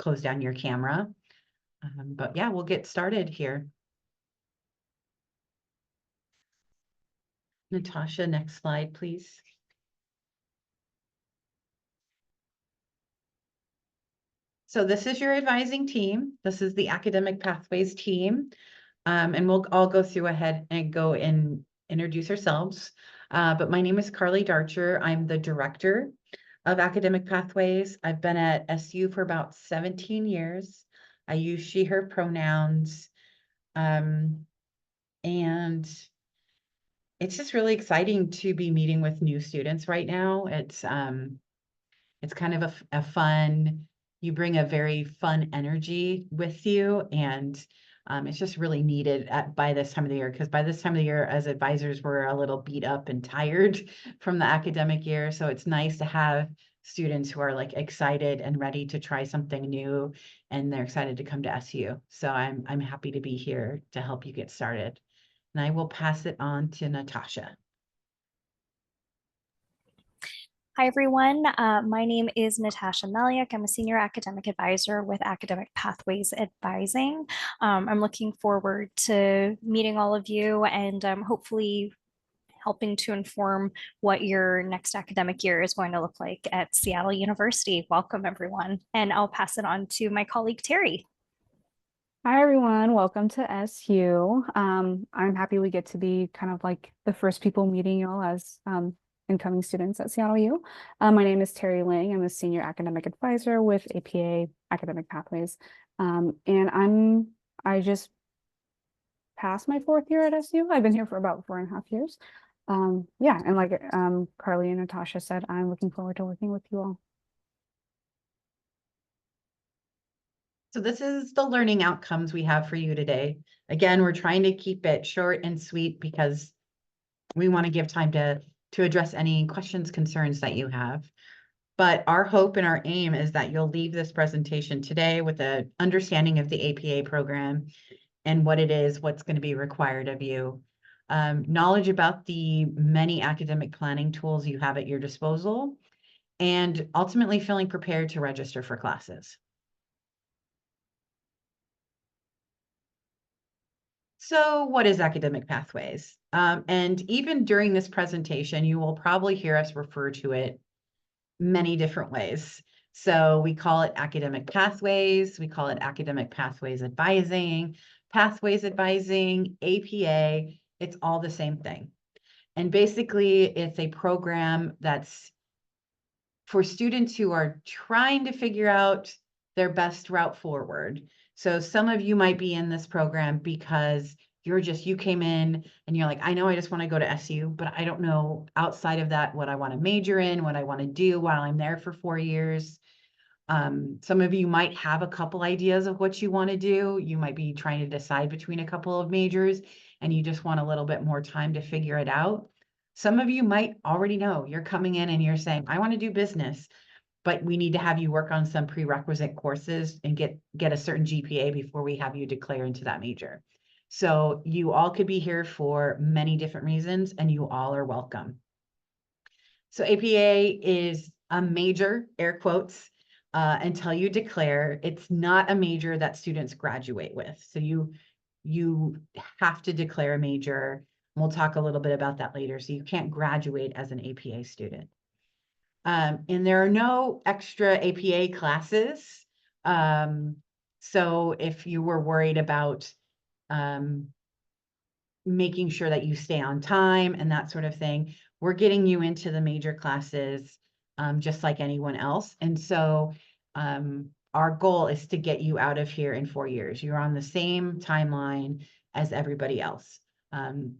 close down your camera. But yeah, we'll get started here. Natasha, next slide, please. So this is your advising team. This is the Academic Pathways team. And we'll all go through ahead and go and introduce ourselves. But my name is Carly Darcher. I'm the director of Academic Pathways. I've been at SU for about 17 years. I use she, her pronouns. And it's just really exciting to be meeting with new students right now. It's kind of a fun, you bring a very fun energy with you, and it's just really needed by this time of the year, because by this time of the year, as advisors, we're a little beat up and tired from the academic year. So it's nice to have students who are like excited and ready to try something new, and they're excited to come to SU. So I'm happy to be here to help you get started. And I will pass it on to Natasha. Hi, everyone. My name is Natasha Meliak. I'm a senior academic advisor with Academic Pathways Advising. I'm looking forward to meeting all of you and hopefully helping to inform what your next academic year is going to look like at Seattle University. Welcome, everyone. And I'll pass it on to my colleague, Terry. Hi, everyone. Welcome to SU. I'm happy we get to be kind of like the first people meeting y'all as incoming students at Seattle U. My name is Terry Ling. I'm a senior academic advisor with APA Academic Pathways. And I just passed my 4th year at SU. I've been here for about 4.5 years. Yeah, and like Carly and Natasha said, I'm looking forward to working with you all. So this is the learning outcomes we have for you today. Again, we're trying to keep it short and sweet because we want to give time to address any questions, concerns that you have. But our hope and our aim is that you'll leave this presentation today with an understanding of the APA program and what it is, what's going to be required of you, knowledge about the many academic planning tools you have at your disposal, and ultimately feeling prepared to register for classes. So what is Academic Pathways? And even during this presentation, you will probably hear us refer to it many different ways. So we call it Academic Pathways, we call it Academic Pathways Advising, Pathways Advising, APA, it's all the same thing. And basically, it's a program that's for students who are trying to figure out their best route forward. So some of you might be in this program because you came in and you're like, I know I just want to go to SU, but I don't know outside of that what I want to major in, what I want to do while I'm there for 4 years. Some of you might have a couple ideas of what you want to do. You might be trying to decide between a couple of majors and you just want a little bit more time to figure it out. Some of you might already know. You're coming in and you're saying, I want to do business, but we need to have you work on some prerequisite courses and get a certain GPA before we have you declare into that major. So you all could be here for many different reasons, and you all are welcome. So APA is a major, air quotes, until you declare. It's not a major that students graduate with. So you have to declare a major. We'll talk a little bit about that later. So you can't graduate as an APA student. And there are no extra APA classes. So if you were worried about making sure that you stay on time and that sort of thing, we're getting you into the major classes just like anyone else. And so our goal is to get you out of here in 4 years. You're on the same timeline as everybody else. And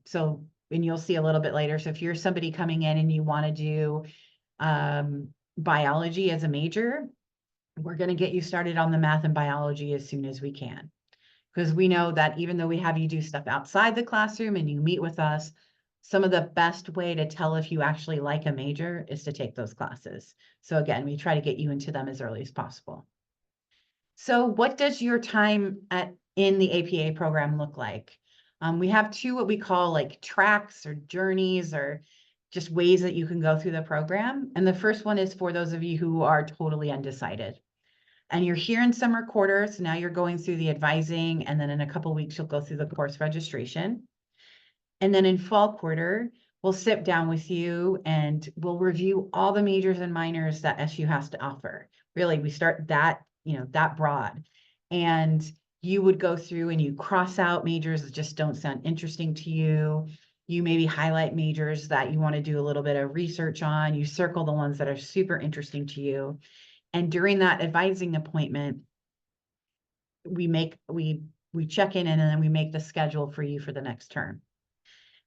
you'll see a little bit later. So if you're somebody coming in and you want to do biology as a major, we're going to get you started on the math and biology as soon as we can. Because we know that even though we have you do stuff outside the classroom and you meet with us, some of the best way to tell if you actually like a major is to take those classes. So again, we try to get you into them as early as possible. So what does your time in the APA program look like? We have 2 what we call like tracks or journeys or just ways that you can go through the program. And the first one is for those of you who are totally undecided. And you're here in summer quarter, so now you're going through the advising, and then in a couple weeks, you'll go through the course registration. And then in fall quarter, we'll sit down with you and we'll review all the majors and minors that SU has to offer. Really, we start that, that broad. And you would go through and you cross out majors that just don't sound interesting to you. You maybe highlight majors that you want to do a little bit of research on. You circle the ones that are super interesting to you. And during that advising appointment, we check in and then we make the schedule for you for the next term.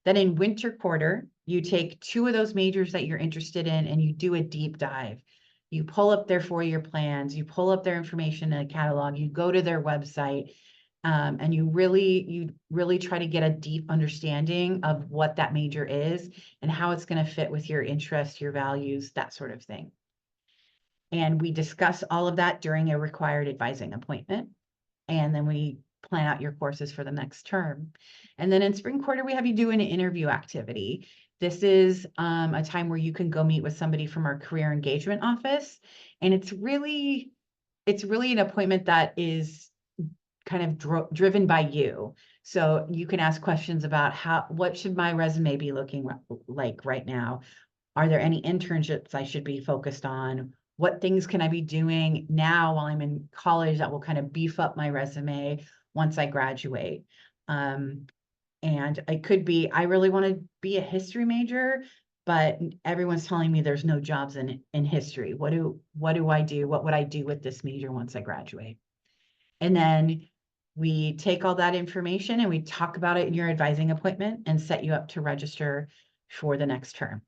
Then in winter quarter, you take 2 of those majors that you're interested in and you do a deep dive. You pull up their 4-year plans, you pull up their information in a catalog, you go to their website, and you really try to get a deep understanding of what that major is and how it's going to fit with your interests, your values, that sort of thing. And we discuss all of that during a required advising appointment. And then we plan out your courses for the next term. And then in spring quarter, we have you do an interview activity. This is a time where you can go meet with somebody from our career engagement office. And it's really an appointment that is kind of driven by you. So you can ask questions about what should my resume be looking like right now? Are there any internships I should be focused on? What things can I be doing now while I'm in college that will kind of beef up my resume once I graduate? And it could be, I really want to be a history major, but everyone's telling me there's no jobs in history. What do I do? What would I do with this major once I graduate? And then we take all that information and we talk about it in your advising appointment and set you up to register for the next term.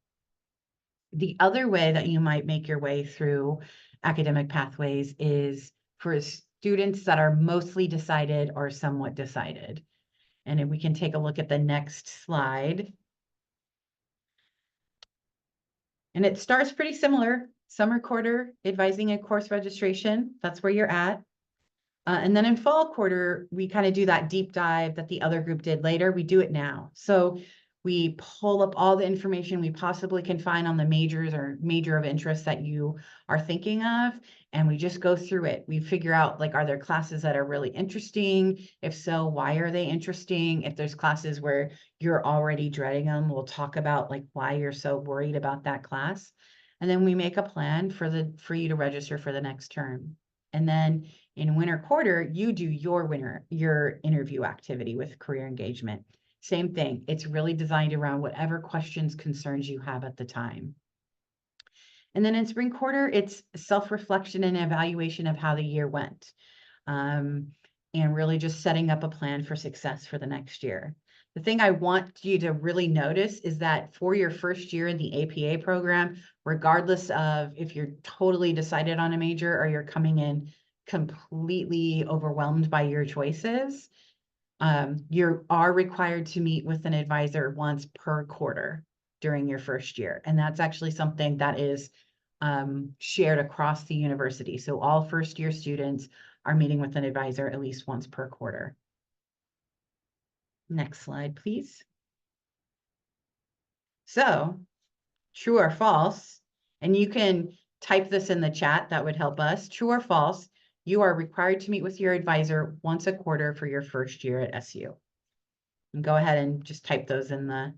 The other way that you might make your way through academic pathways is for students that are mostly decided or somewhat decided. And if we can take a look at the next slide. And it starts pretty similar. Summer quarter, advising and course registration, that's where you're at. And then in fall quarter, we kind of do that deep dive that the other group did later. We do it now. So we pull up all the information we possibly can find on the majors or major of interest that you are thinking of. And we just go through it. We figure out, like, are there classes that are really interesting? If so, why are they interesting? If there's classes where you're already dreading them, we'll talk about like why you're so worried about that class. And then we make a plan for you to register for the next term. And then in winter quarter, you do your interview activity with career engagement. Same thing. It's really designed around whatever questions, concerns you have at the time. And then in spring quarter, it's self-reflection and evaluation of how the year went. And really just setting up a plan for success for the next year. The thing I want you to really notice is that for your first year in the APA program, regardless of if you're totally decided on a major or you're coming in completely overwhelmed by your choices, you are required to meet with an advisor once per quarter during your first year. And that's actually something that is shared across the university. So all first year students are meeting with an advisor at least once per quarter. Next slide, please. So, true or false, and you can type this in the chat, that would help us. True or false, you are required to meet with your advisor once a quarter for your first year at SU. And go ahead and just type those in the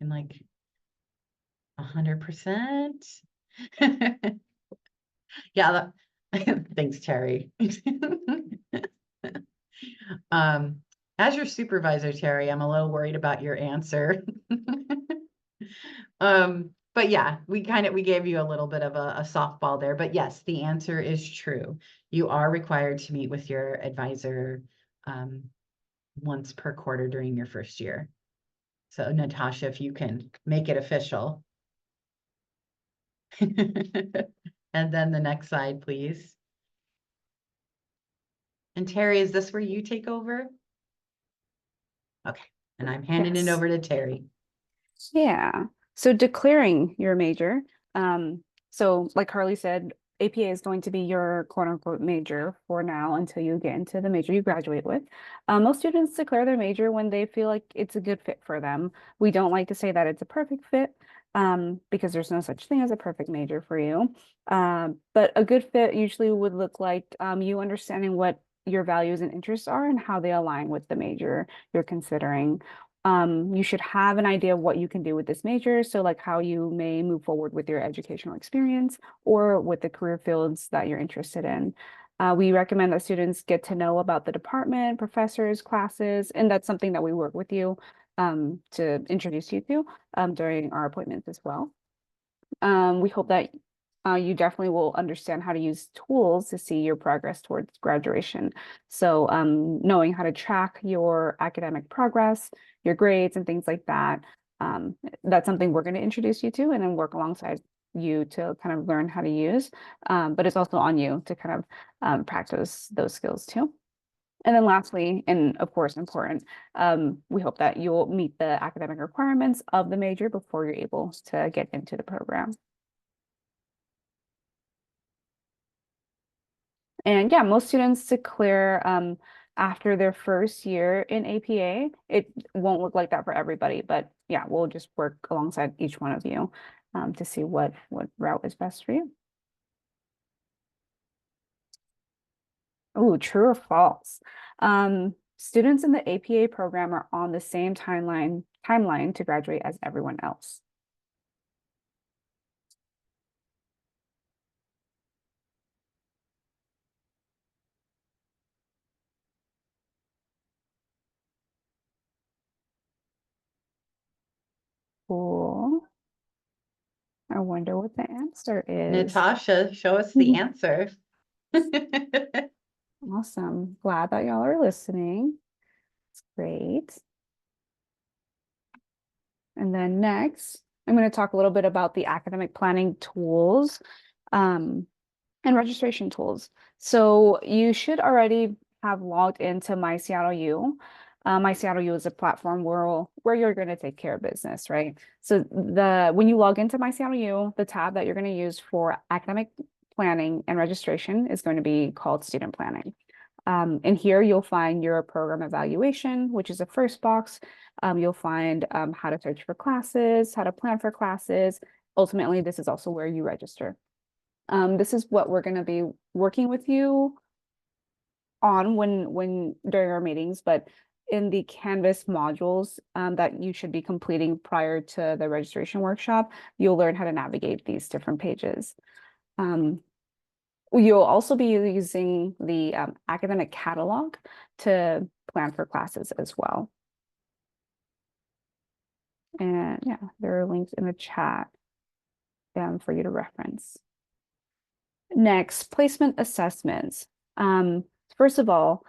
like 100%. Yeah, thanks, Terry. As your supervisor, Terry, I'm a little worried about your answer. But yeah, we gave you a little bit of a softball there, but yes, the answer is true. You are required to meet with your advisor once per quarter during your first year. So Natasha, if you can make it official. And then the next slide, please. And Terry, is this where you take over? Okay, and I'm handing it Yes. over to Terry. Yeah. So declaring your major. So like Carly said, APA is going to be your quote unquote major for now until you get into the major you graduate with. Most students declare their major when they feel like it's a good fit for them. We don't like to say that it's a perfect fit. because there's no such thing as a perfect major for you. But a good fit usually would look like you understanding what your values and interests are and how they align with the major you're considering. You should have an idea of what you can do with this major. So like how you may move forward with your educational experience or with the career fields that you're interested in. We recommend that students get to know about the department, professors, classes, and that's something that we work with you to introduce you to during our appointments as well. We hope that you definitely will understand how to use tools to see your progress towards graduation. So knowing how to track your academic progress, your grades and things like that, that's something we're going to introduce you to and then work alongside you to kind of learn how to use. But it's also on you to kind of practice those skills too. And then lastly, and of course important, we hope that you'll meet the academic requirements of the major before you're able to get into the program. And yeah, most students declare after their first year in APA. It won't look like that for everybody, but yeah, we'll just work alongside each one of you to see what route is best for you. Oh, true or false? Students in the APA program are on the same timeline to graduate as everyone else. Cool. I wonder what the answer is. Natasha, show us the answer. Awesome. Glad that y'all are listening. It's great. And then next, I'm going to talk a little bit about the academic planning tools and registration tools. So you should already have logged into My Seattle U. My Seattle U is a platform where you're going to take care of business, right? So when you log into My Seattle U, the tab that you're going to use for academic planning and registration is going to be called Student Planning. And here you'll find your program evaluation, which is the first box. You'll find how to search for classes, how to plan for classes. Ultimately, this is also where you register. This is what we're going to be working with you on when during our meetings, but in the Canvas modules that you should be completing prior to the registration workshop, you'll learn how to navigate these different pages. You'll also be using the academic catalog to plan for classes as well. And yeah, there are links in the chat for you to reference. Next, placement assessments. First of all,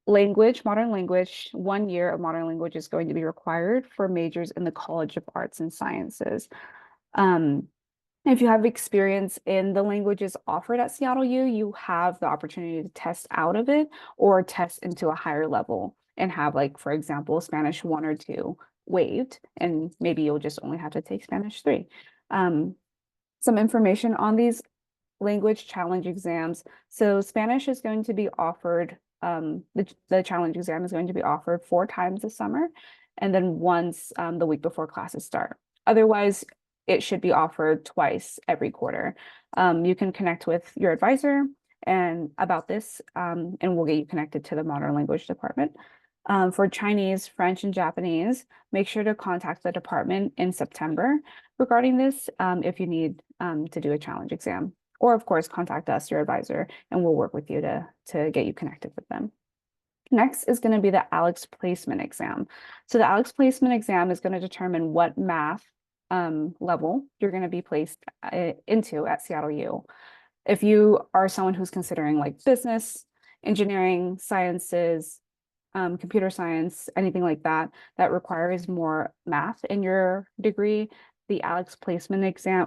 modern language, 1 year of modern language is going to be required for majors in the College of Arts and Sciences. If you have experience in the languages offered at Seattle U, you have the opportunity to test out of it or test into a higher level and have, like, for example, Spanish 1 or 2 waived, and maybe you'll just only have to take Spanish 3. Some information on these language challenge exams. So Spanish is going to be offered, the challenge exam is going to be offered 4 times this summer, and then once the week before classes start. Otherwise, it should be offered twice every quarter. You can connect with your advisor and about this, and we'll get you connected to the modern language department. For Chinese, French, and Japanese, make sure to contact the department in September regarding this if you need to do a challenge exam. Or of course, contact us, your advisor, and we'll work with you to get you connected with them. Next is going to be the ALEKS placement exam. So the ALEKS placement exam is going to determine what math level you're going to be placed into at Seattle U. If you are someone who's considering like business, engineering, sciences, computer science, anything like that, that requires more math in your degree, the ALEKS placement exam,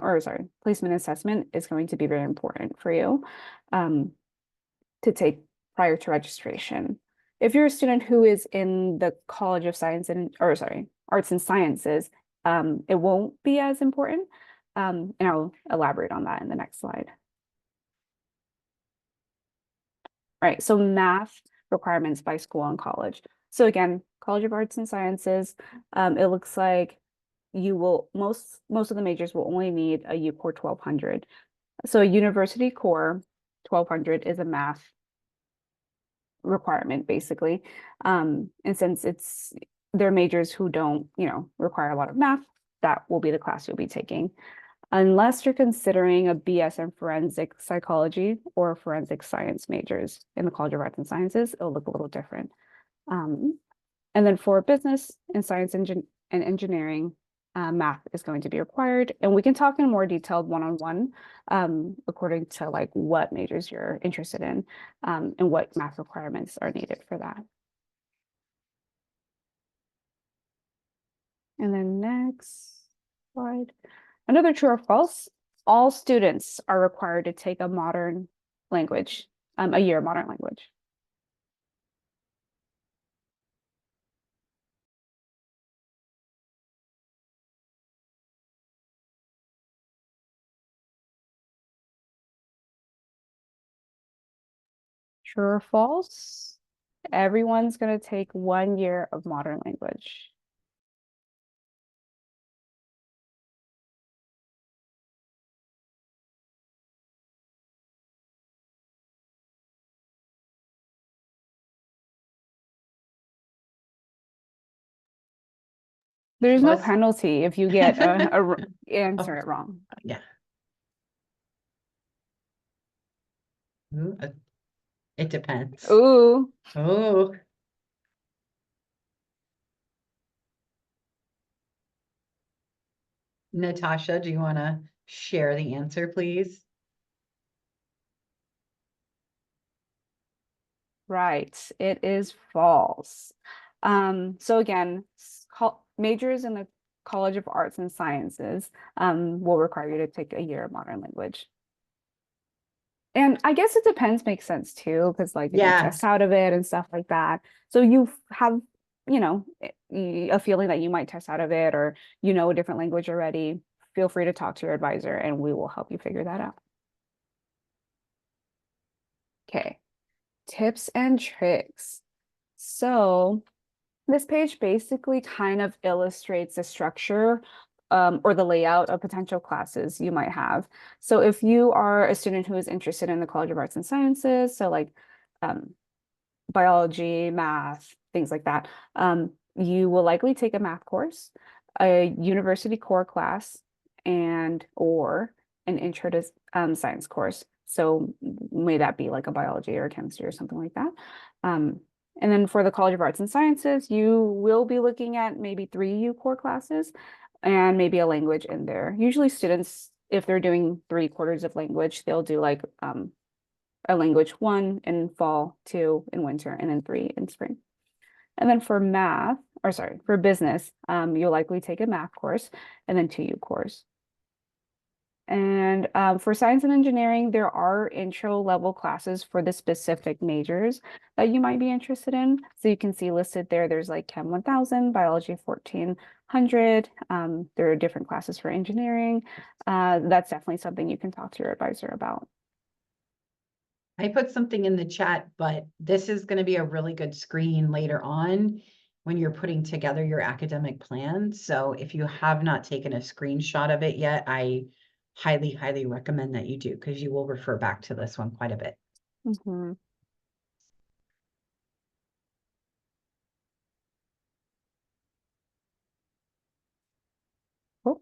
placement assessment is going to be very important for you to take prior to registration. If you're a student who is in the College of Arts and Sciences, it won't be as important. And I'll elaborate on that in the next slide. Right, so math requirements by school and college. So again, College of Arts and Sciences, it looks like you will, most of the majors will only need a UCore 1200. So a university core 1200 is a math requirement basically. And since they're majors who don't, require a lot of math, that will be the class you'll be taking. Unless you're considering a BS in forensic psychology or forensic science majors in the College of Arts and Sciences, it'll look a little different. And then for business and science and engineering, math is going to be required. And we can talk in more detailed one-on-one according to like what majors you're interested in and what math requirements are needed for that. And then next slide. Another true or false, all students are required to take a modern language, a year of modern language. True or false? Everyone's going to take 1 year of modern language. There's no Was- penalty if you get answer it wrong. Yeah. Ooh, it depends. Ooh, Oh, Natasha, do you want to share the answer, please? right. It is false. So again, majors in the College of Arts and Sciences will require you to take a year of modern language. And I guess it depends, makes sense too, because like you might Yeah. test out of it and stuff like that. So you have, a feeling that you might test out of it or a different language already. Feel free to talk to your advisor and we will help you figure that out. Okay, tips and tricks. So this page basically kind of illustrates the structure or the layout of potential classes you might have. So if you are a student who is interested in the College of Arts and Sciences, so like biology, math, things like that, you will likely take a math course, a university core class, or an intro to science course. So may that be like a biology or a chemistry or something like that. And then for the College of Arts and Sciences, you will be looking at maybe 3 UCore classes and maybe a language in there. Usually students, if they're doing 3/4 of language, they'll do like a language 1 in fall, 2 in winter, and then 3 in spring. And then for for business, you'll likely take a math course and then 2 UCores. And for science and engineering, there are intro level classes for the specific majors that you might be interested in. So you can see listed there, there's like Chem 1000, Biology 1400. There are different classes for engineering. That's definitely something you can talk to your advisor about. I put something in the chat, but this is going to be a really good screen later on when you're putting together your academic plan. So if you have not taken a screenshot of it yet, I highly, highly recommend that you do because you will refer back to this one quite a bit. Mm-hmm. Cool.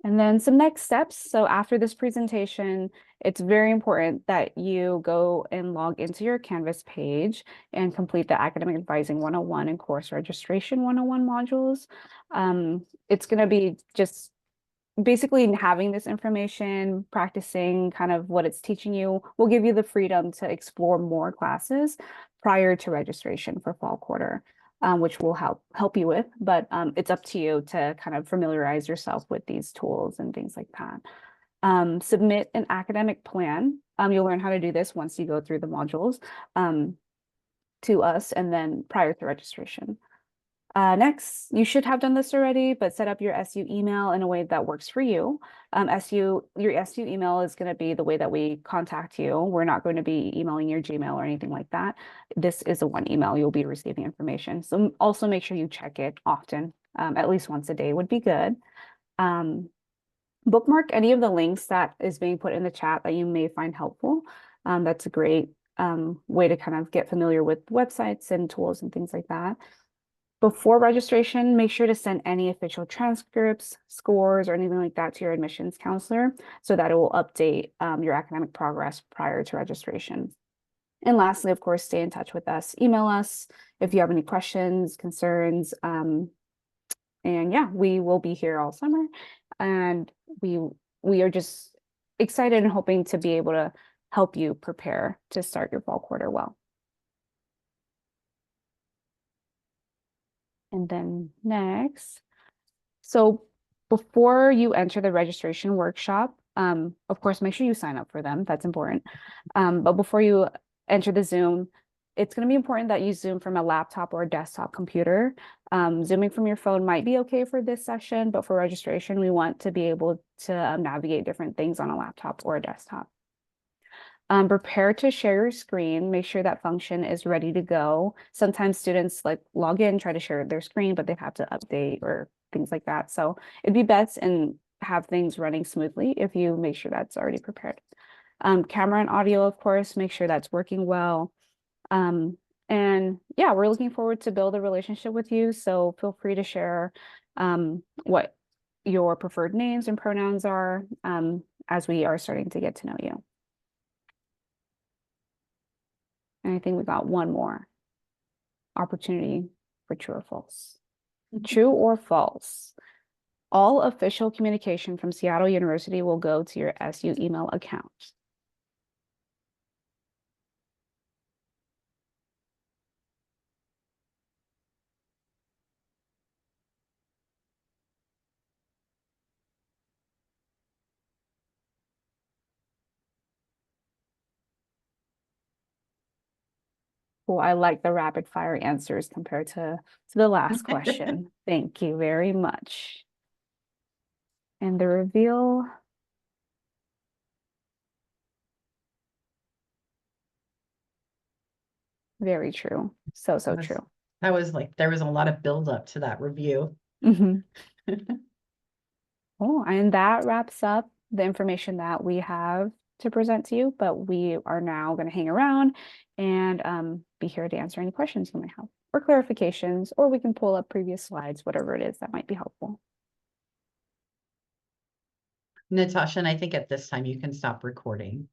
And then some next steps. So after this presentation, it's very important that you go and log into your Canvas page and complete the Academic Advising 101 and Course Registration 101 modules. It's going to be just basically having this information, practicing kind of what it's teaching you will give you the freedom to explore more classes prior to registration for fall quarter. Which will help you with, but it's up to you to kind of familiarize yourself with these tools and things like that. Submit an academic plan. You'll learn how to do this once you go through the modules to us and then prior to registration. Next, you should have done this already, but set up your SU email in a way that works for you. Your SU email is going to be the way that we contact you. We're not going to be emailing your Gmail or anything like that. This is a one email you'll be receiving information. So also make sure you check it often. At least once a day would be good. Bookmark any of the links that is being put in the chat that you may find helpful. That's a great way to kind of get familiar with websites and tools and things like that. Before registration, make sure to send any official transcripts, scores, or anything like that to your admissions counselor so that it will update your academic progress prior to registration. And lastly, of course, stay in touch with us. Email us if you have any questions, concerns. And yeah, we will be here all summer. And we are just excited and hoping to be able to help you prepare to start your fall quarter well. And then next, so before you enter the registration workshop, of course, make sure you sign up for them. That's important. But before you enter the Zoom, it's going to be important that you Zoom from a laptop or a desktop computer. Zooming from your phone might be okay for this session, but for registration, we want to be able to navigate different things on a laptop or a desktop. Prepare to share your screen. Make sure that function is ready to go. Sometimes students like log in, try to share their screen, but they have to update or things like that. So it'd be best and have things running smoothly if you make sure that's already prepared. Camera and audio, of course, make sure that's working well. And yeah, we're looking forward to build a relationship with you. So feel free to share what your preferred names and pronouns are as we are starting to get to know you. And I think we got one more opportunity for true or false. True or false? All official communication from Seattle University will go to your SU email account. Well, I like the rapid fire answers compared to the last question. Thank you very much. And the reveal. Very true. So true. That was like, there was a lot of buildup to that review. Oh, and that wraps up the information that we have to present to you, but we are now going to hang around and be here to answer any questions you might have or clarifications, or we can pull up previous slides, whatever it is that might be helpful. Natasha, and I think at this time you can stop recording.